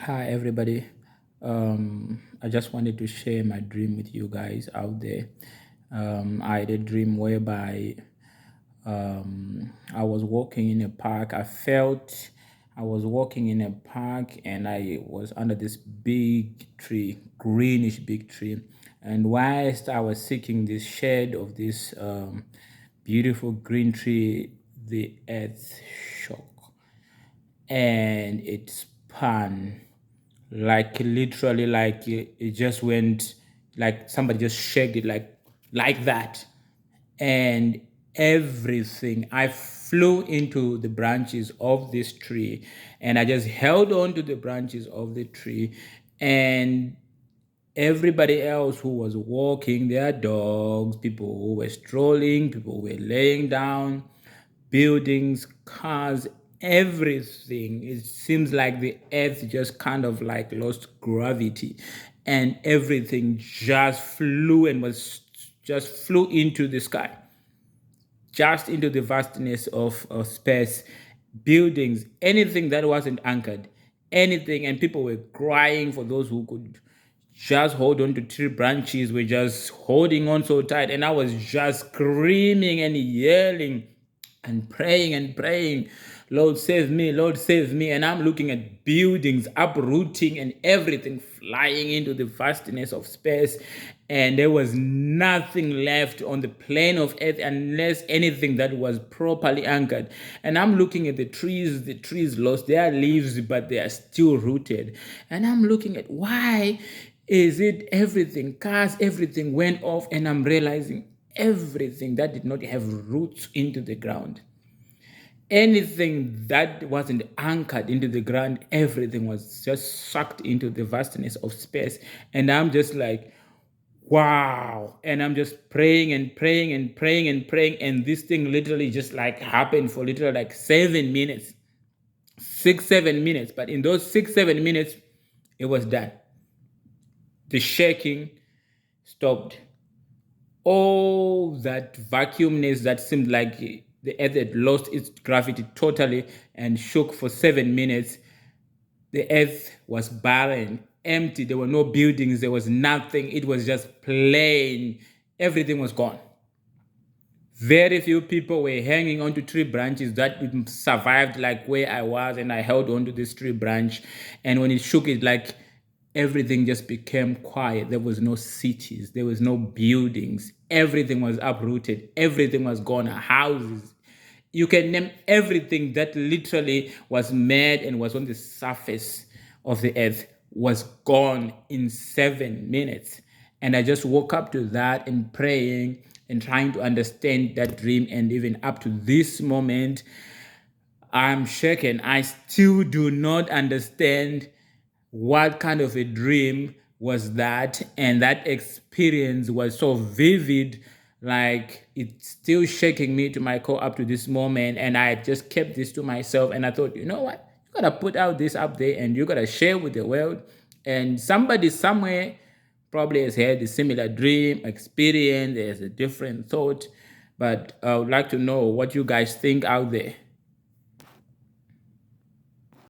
Hi, everybody. I just wanted to share my dream with you guys out there. I had a dream whereby I was walking in a park. I felt I was walking in a park and I was under this big tree, greenish big tree. And whilst I was seeking this shade of this beautiful green tree, the earth shook and it spun like literally like it just went like somebody just shaked it like that, and everything I flew into the branches of this tree, and I just held on to the branches of the tree, and everybody else who was walking their dogs, people who were strolling, people who were laying down, buildings, cars, everything. It seems like the earth just kind of like lost gravity, and everything just flew and was just flew into the sky, just into the vastness of space, buildings, anything that wasn't anchored, anything, and people were crying for those who could just hold on to tree branches, were just holding on so tight, and I was just screaming and yelling and praying, Lord, save me. And I'm looking at buildings uprooting and everything flying into the vastness of space. And there was nothing left on the plane of earth unless anything that was properly anchored. And I'm looking at the trees lost their leaves, but they are still rooted. And I'm looking at why is it everything, cars, everything went off, and I'm realizing everything that did not have roots into the ground, anything that wasn't anchored into the ground, everything was just sucked into the vastness of space. And I'm just like, wow. And I'm just praying and praying and praying and praying. And this thing literally just like happened for literally like 7 minutes, 6, 7 minutes. But in those 6, 7 minutes, it was done. The shaking stopped. All that vacuumness that seemed like the earth had lost its gravity totally and shook for 7 minutes. The earth was barren, empty. There were no buildings, there was nothing. It was just plain. Everything was gone. Very few people were hanging onto tree branches that survived, like where I was, and I held onto this tree branch. And when it shook, it like everything just became quiet. There was no cities, there was no buildings. Everything was uprooted, everything was gone. Houses, you can name everything that literally was made and was on the surface of the earth was gone in 7 minutes. And I just woke up to that and praying and trying to understand that dream. And even up to this moment, I'm shaken. I still do not understand what kind of a dream was that. And that experience was so vivid, like it's still shaking me to my core up to this moment. And I just kept this to myself. And I thought, you know what? You gotta put out this up there and you gotta share with the world. And somebody somewhere probably has had a similar dream experience, there's a different thought. But I would like to know what you guys think out there.